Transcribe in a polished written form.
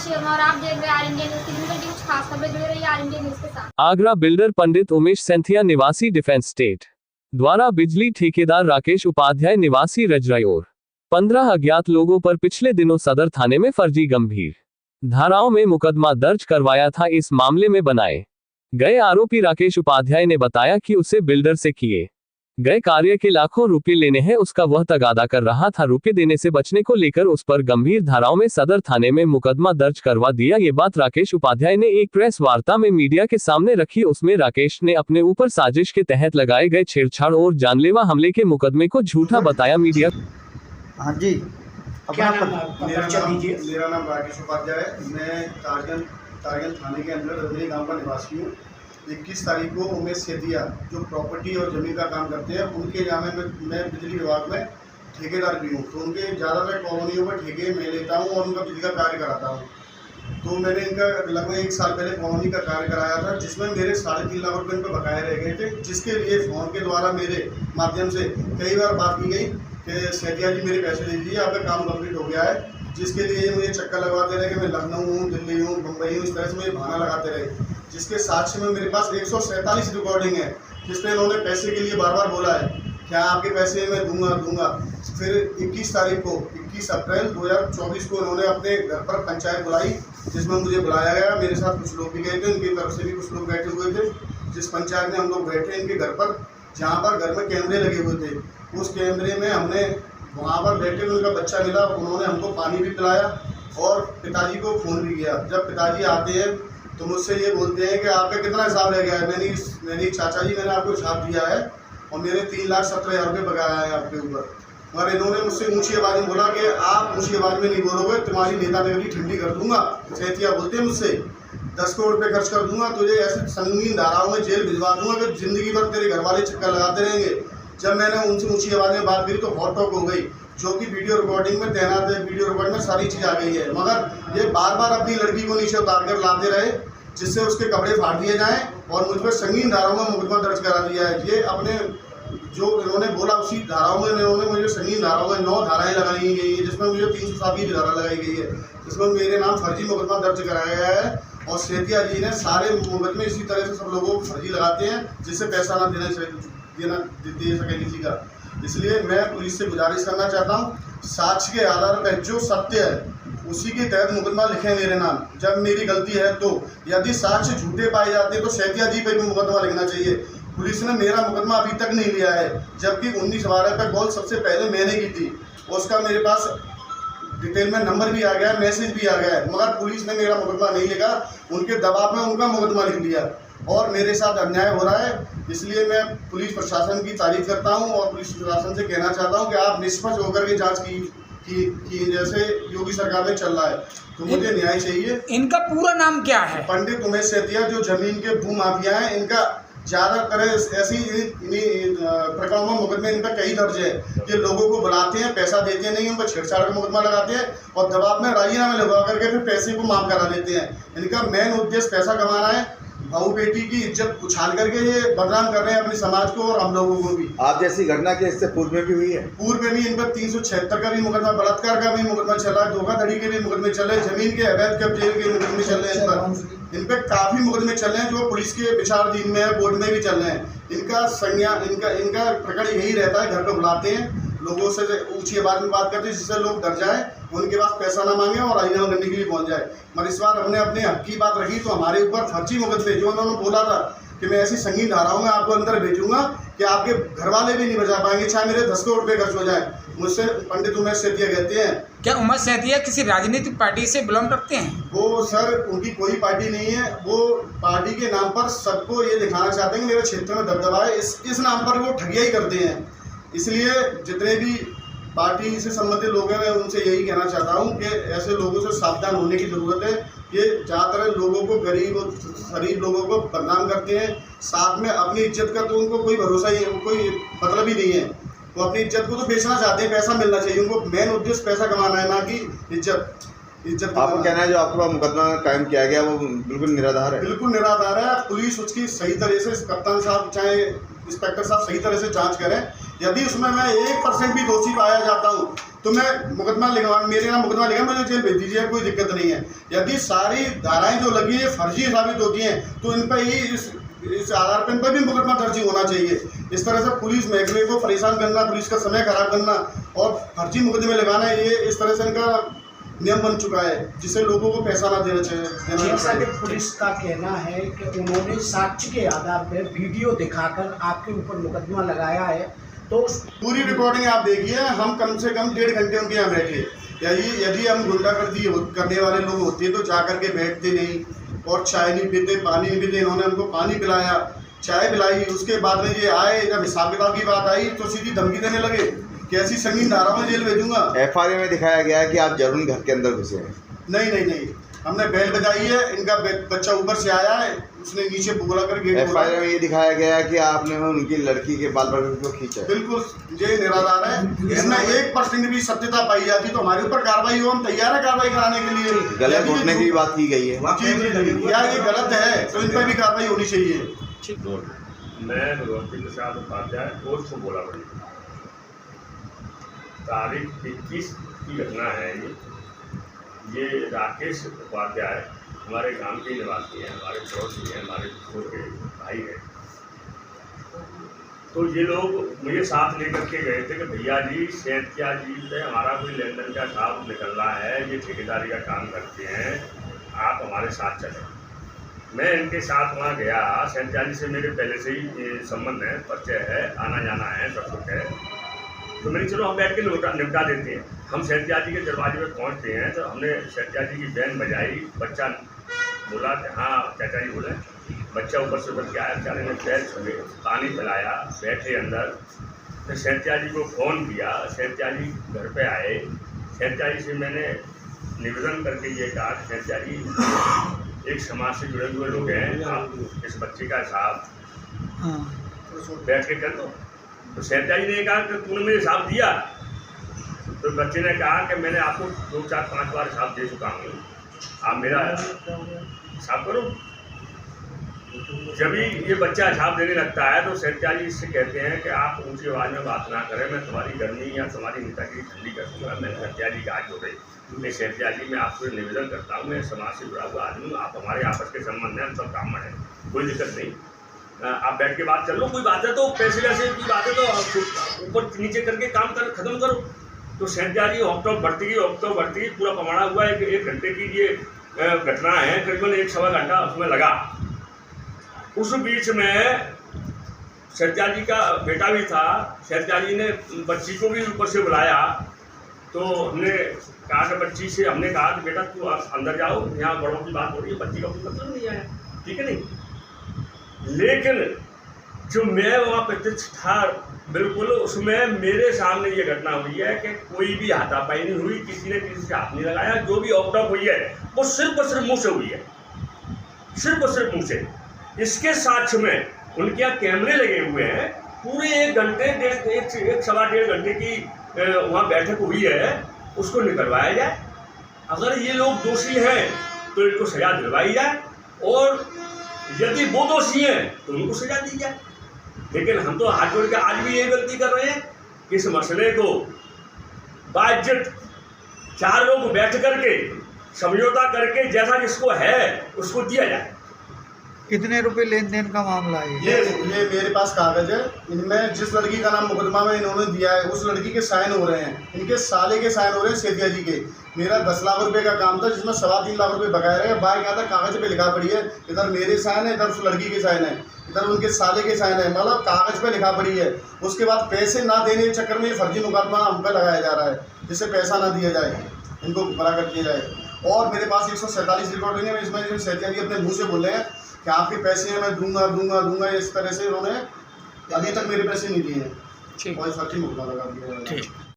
शर्मा और आप देख रहे हैं आर इंडिया न्यूज़। दिन भर की कुछ खास खबरें जुड़ी रही आर इंडिया न्यूज़ के साथ। आगरा बिल्डर पंडित उमेश सेंथिया निवासी डिफेंस स्टेट द्वारा बिजली ठेकेदार राकेश उपाध्याय निवासी रजरायोर 15 अज्ञात लोगों पर पिछले दिनों सदर थाने में फर्जी गंभीर धाराओं में मुकदमा दर्ज करवाया था। इस मामले में बनाए गए आरोपी राकेश उपाध्याय ने बताया कि उसे बिल्डर से किए गए कार्य के लाखों रुपए लेने हैं, उसका वह तगादा कर रहा था। रुपए देने से बचने को लेकर उस पर गंभीर धाराओं में सदर थाने में मुकदमा दर्ज करवा दिया। ये बात राकेश उपाध्याय ने एक प्रेस वार्ता में मीडिया के सामने रखी। उसमें राकेश ने अपने ऊपर साजिश के तहत लगाए गए छेड़छाड़ और जानलेवा हमले के मुकदमे को झूठा बताया। मीडिया हाँ जी, क्या अपना नाम मेरा नाम राकेश उपाध्याय है। मैं तारगंज थाने के अंदर रजनी गांव का निवासी हूँ। 21 तारीख को उमेश सेठिया जो प्रॉपर्टी और ज़मीन का काम करते हैं, उनके यहाँ मैं बिजली विभाग में ठेकेदार भी हूँ। तो उनके ज़्यादातर कॉलोनियों पर ठेके मैं लेता हूँ और उनका बिजली का कार्य कराता हूँ। तो मैंने इनका लगभग 1 साल पहले कॉलोनी का कार्य कराया था, जिसमें मेरे 3.5 लाख रुपये इनको बकाया रह गए थे, जिसके लिए फ़ोन के द्वारा मेरे माध्यम से कई बार बात की गई कि सेठिया जी मेरे पैसे दे दीजिए, आपका काम कंप्लीट हो गया है। जिसके लिए मुझे चक्कर लगवाते रहे कि मैं लखनऊ हूँ, दिल्ली हूँ, मुंबई हूँ, इस तरह से मुझे बहाना लगाते रहे। जिसके साक्ष्य में मेरे पास 147 रिकॉर्डिंग है, जिसमें इन्होंने पैसे के लिए बार बार बोला है क्या आपके पैसे मैं दूंगा। फिर 21 अप्रैल 2024 को इन्होंने अपने घर पर पंचायत बुलाई, जिसमें मुझे बुलाया गया। मेरे साथ कुछ लोग भी गए थे, उनकी तरफ से भी कुछ लोग बैठे हुए थे। जिस पंचायत में हम लोग बैठे इनके घर पर, जहाँ पर घर में कैमरे लगे हुए थे, उस कैमरे में हमने वहाँ पर बैठे हुए उनका बच्चा मिला। उन्होंने हमको पानी भी पिलाया और पिताजी को फ़ोन भी किया। जब पिताजी आते हैं तो मुझसे ये बोलते हैं कि आपका कितना हिसाब रह गया है। मैंने चाचा जी मैंने आपको हिसाब दिया है और मेरे 3,70,000 रुपये बकाया है आपके ऊपर। मगर इन्होंने मुझसे ऊंची आवाज़ में बोला कि आप ऊंची आवाज़ में नहीं बोलोगे, तुम्हारी नेता नगरी ठंडी कर दूंगा। सेठिया बोलते हैं मुझसे 10 करोड़ रुपये खर्च कर दूंगा, तुझे ऐसे संगीन धाराओं में जेल भिजवा दूंगा कि जिंदगी भर तेरे घर वाले चक्कर लगाते रहेंगे। जब मैंने उनसे ऊंची आवाज़ में बात करी तो हॉट टॉक हो गई, जो कि वीडियो रिकॉर्डिंग में तैनात है। वीडियो रिकॉर्डिंग में सारी चीज़ आ गई है। मगर ये बार बार अपनी लड़की को नीचे उतार कर लाते रहे, जिससे उसके कपड़े फाड़ दिए जाएं और मुझ पर संगीन धाराओं में मुकदमा दर्ज करा दिया है। ये अपने जो इन्होंने बोला उसी धाराओं में इन्होंने मुझे संगीन धाराओं में 9 धाराएँ लगाई गई है, जिसमें मुझे 307 धारा लगाई गई है, जिसमें मेरे नाम फर्जी मुकदमा दर्ज कराया गया है। और सेठिया जी ने सारे मुकदमे इसी तरह से सब लोगों को फर्जी लगाते हैं, जिससे पैसा ना दे सके किसी का। इसलिए मैं पुलिस से गुजारिश करना चाहता हूँ, साक्ष्य के आधार पर जो सत्य है उसी के तहत मुकदमा लिखें मेरे नाम। जब मेरी गलती है तो यदि साक्ष्य झूठे पाए जाते हैं तो सेठिया जी पर भी मुकदमा लिखना चाहिए। पुलिस ने मेरा मुकदमा अभी तक नहीं लिया है, जबकि 19/12 पर कॉल सबसे पहले मैंने की थी। उसका मेरे पास डिटेल में नंबर भी आ गया है, मैसेज भी आ गया है, मगर पुलिस ने मेरा मुकदमा नहीं लिखा। उनके दबाव में उनका मुकदमा लिख दिया और मेरे साथ अन्याय हो रहा है। इसलिए मैं पुलिस प्रशासन की तारीफ करता हूं और पुलिस प्रशासन से कहना चाहता हूं कि आप निष्पक्ष होकर के जांच की जैसे योगी सरकार में चल रहा है। तो मुझे न्याय चाहिए। इनका पूरा नाम क्या है? पंडित उमेश सेठिया, जो जमीन के भू माफिया हैं। इनका ज़्यादातर ऐसी प्रकरणों में मुकदमे इन पर कई दर्ज है। ये लोगों को बुलाते हैं, पैसा देते नहीं, उन पर छेड़छाड़ का मुकदमा लगाते हैं और दबाव में राजीनामे लगवा करके फिर पैसे को माफ करा देते हैं। इनका मेन उद्देश्य पैसा कमाना है। बहू बेटी की इज्जत उछाल करके ये बदनाम कर रहे हैं अपने समाज को और हम लोगों को भी। आप जैसी घटना की इससे पूर्व में भी हुई है? पूर्व में भी इन पर 376 का भी मुकदमा, बलात्कार का भी मुकदमा चल रहा है, धोखाधड़ी के भी मुकदमे चल रहे हैं, जमीन के अवैध कब्जे के मुकदमे चल रहे हैं। इन पर काफ़ी मुकदमे चल रहे हैं जो पुलिस के विचाराधीन में है, कोर्ट में भी चल रहे हैं। इनका प्रकरण यही रहता है, घर पर बुलाते हैं, लोगों से ऊंची आवाज़ में बात करते हैं, जिससे लोग डर जाएं, उनके पास पैसा ना मांगे और राजीनामा करने के लिए पहुंच जाए। मगर इस बार हमने अपने हक की बात रखी तो हमारे ऊपर फर्जी मुकदमे, जो उन्होंने बोला था कि मैं ऐसी संगीन धाराओं में आपको अंदर भेजूंगा कि आपके घर वाले भी नहीं बचा पाएंगे, चाहे मेरे 10 करोड़ रुपये खर्च हो जाए। मुझसे पंडित उमेश सेठिया कहते हैं। क्या उमेश सेठिया किसी राजनीतिक पार्टी से बिलोंग करते हैं? वो सर उनकी कोई पार्टी नहीं है। वो पार्टी के नाम पर सबको ये दिखाना चाहते हैं कि मेरे क्षेत्र में दबदबा है, इस नाम पर वो ठगिया ही करते हैं। इसलिए जितने भी पार्टी से संबंधित लोग हैं मैं उनसे यही कहना चाहता हूं कि ऐसे लोगों से सावधान होने की ज़रूरत है। ये ज़्यादातर लोगों को, गरीब और गरीब लोगों को बदनाम करते हैं, साथ में अपनी इज्जत का तो उनको कोई भरोसा ही है, कोई मतलब ही नहीं है। वो अपनी इज्जत को तो बेचना चाहते हैं, पैसा मिलना चाहिए उनको। मेन उद्देश्य पैसा कमाना है, ना कि इज्जत। आपको कहना है जो आपके पास मुकदमा कायम किया गया वो बिल्कुल निराधार है? बिल्कुल निराधार है। पुलिस उसकी सही तरह से, कप्तान साहब चाहे इंस्पेक्टर साहब सही तरह से जांच करें। यदि उसमें मैं 1% भी दोषी पाया जाता हूँ तो मैं मुकदमा लिखवा, मेरे नाम मुकदमा लिखा, मुझे जेल भेज दीजिए, कोई दिक्कत नहीं है। यदि सारी धाराएं जो लगी है फर्जी साबित होती हैं तो इन पर ही इस आधार पर इन पर भी मुकदमा दर्ज होना चाहिए। इस तरह से पुलिस महकमे को परेशान करना, पुलिस का समय खराब करना और फर्जी मुकदमे लगाना, ये इस तरह से इनका नियम बन चुका है जिससे लोगों को पैसा ना देना चाहिए। जैसा कि पुलिस का कहना है कि उन्होंने साक्ष्य के आधार पर वीडियो दिखाकर आपके ऊपर मुकदमा लगाया है, तो पूरी रिकॉर्डिंग आप देखिए। हम कम से कम 1.5 घंटे उनके यहाँ बैठे। यदि हम गुंडागर्दी करने वाले लोग होते तो जा करके बैठते नहीं और चाय नहीं पीते, पानी नहीं पीते। इन्होंने हमको पानी पिलाया, चाय पिलाई, उसके बाद में ये आए, जब हिसाब किताब की बात आई तो सीधी धमकी देने लगे कि ऐसी संगीन धारा में जेल भेजूंगा। FIR में दिखाया गया है कि आप जरूर घर के अंदर घुसे हैं। नहीं, हमने बेल बजाई है, इनका बच्चा ऊपर से आया है, उसने नीचे बोला कर गेट खोला। FIR में ये दिखाया गया है कि आपने उनकी लड़की के बाल बाल को खींचा। बिल्कुल ये निराधार है। इसमें 1% भी सत्यता पाई जाती तो हमारे ऊपर कार्रवाई हो, हम तैयार है कार्रवाई कराने के लिए। गले घोटने की बात की गई है जी, या ये गलत है तो इन पर भी कार्रवाई होनी चाहिए। मैं भगवती प्रसाद उपाध्याय पोस्ट बोला बड़ी तारीख 21 की घटना है। ये राकेश उपाध्याय हमारे गांव के निवासी हैं, हमारे पड़ोसी हैं, हमारे दूसरों के भाई हैं। तो ये लोग मुझे साथ लेकर के गए थे कि भैया जी सैंथिया जी से हमारा कोई लेन देन का हिसाब निकल रहा है, ये ठेकेदारी का काम करते हैं, आप हमारे साथ चलें। मैं इनके साथ वहाँ गया। सैंथिया जी से मेरे पहले से ही संबंध है, परिचय है, आना जाना है, सब कुछ है। तो मैंने चलो हम बैठ के निपटा देते हैं। हम सैंथिया जी के दरवाजे पर पहुँचते हैं तो हमने सैंथिया जी की बैन बजाई। बच्चा बोला कि हाँ चाचा जी बोले। बच्चा ऊपर से उतर के आया, बेचारे ने पैर छुए, पानी पिलाया, बैठे अंदर। फिर सैंथिया जी को फ़ोन किया, सैंथिया जी घर पे आए। सैंथिया जी से मैंने निवेदन करके ये कहा कि सैंथिया जी एक समाज से जुड़े हुए लोग हैं, आप इस बच्चे का हिसाब बैठ के कर दो। तो सैंथिया जी ने कहा कि तूने मुझे हिसाब दिया? तो बच्चे ने कहा कि मैंने आपको 2, 4, 5 बार हिसाब दे चुका हूँ, आप मेरा हिसाब करो। जब ही ये बच्चा हिसाब देने लगता है तो सैंथिया जी इससे कहते हैं कि आप ऊंची आवाज़ में बात ना करें, मैं तुम्हारी गर्मी या तुम्हारी नेतागिरी ठंडी कर दूँगा। मैं सैंथिया जी का हाथ जोड़े, मैं सैंथिया जी मैं आपको निवेदन करता हूँ, मैं समाज से जुड़ा हुआ आदमी हूँ, आप हमारे आपस के संबंध हैं, हम सब काम है, कोई दिक्कत नहीं, आप बैठ के बात कर लो। कोई बात है तो पैसे वैसे की बात है तो ऊपर नीचे करके काम कर खत्म करो। तो सैंथिया जी हॉपटॉप बढ़ती गई, पूरा पमाड़ा हुआ है। 1 घंटे की ये घटना है, करीबन 1 सवा घंटा उसमें लगा। उस बीच में सैंथिया जी का बेटा भी था। सैंथिया जी ने बच्ची को भी ऊपर से बुलाया। तो हमने कहा कि बच्ची से हमने कहा कि बेटा तू अंदर जाओ, यहाँ बड़ों की बात हो रही है, बच्ची का कोई मतलब नहीं आया, ठीक है नहीं। लेकिन जो मैं वहाँ प्रत्यक्ष था बिल्कुल, उसमें मेरे सामने ये घटना हुई है कि कोई भी हाथापाई नहीं हुई, किसी ने किसी से हाथ नहीं लगाया। जो भी ऑपटॉप हुई है वो सिर्फ और सिर्फ मुँह से हुई है, सिर्फ और सिर्फ मुँह से। इसके साक्ष्य में उनके यहाँ कैमरे लगे हुए हैं। पूरे 1 घंटे 1 सवा 1.5 घंटे की वहाँ बैठक हुई है, उसको निकलवाया जाए। अगर ये लोग दोषी हैं तो इनको सजा दिलवाई जाए, और यदि वो दोषी हैं तो उनको सजा दी जाए। लेकिन हम तो हाथ जोड़ के आज भी यही गलती कर रहे हैं कि इस मसले को बाइज्जत 4 लोग बैठ करके समझौता करके जैसा जिसको है उसको दिया जाए। कितने रुपए लेन देन का मामला है? ये मेरे पास कागज है। इनमें जिस लड़की का नाम मुकदमा में इन्होंने दिया है उस लड़की के साइन हो रहे हैं, इनके साले के साइन हो रहे हैं सैंथिया जी के। मेरा 10 लाख रुपए का काम था जिसमें 3.25 लाख रुपए बकाया रहे। बाइक आता कागज पे लिखा पड़ी है, इधर मेरे साइन है, इधर उस लड़की के साइन है, इधर उनके साले के साइन है, मतलब कागज पे लिखा पड़ी है। उसके बाद पैसे ना देने के चक्कर में फर्जी मुकदमा हम पे लगाया जा रहा है, जिससे पैसा ना दिया जाए, इनको गुमराह कर दिया जाए। और मेरे पास 147 रिकॉर्डिंग है, इसमें सैंथिया जी अपने मुँह से बोल रहे हैं कि आपके पैसे हैं मैं दूंगा। इस तरह से उन्होंने अभी तक मेरे पैसे नहीं दिए हैं। कोई फर्जी मुकदमा लगा दिया है।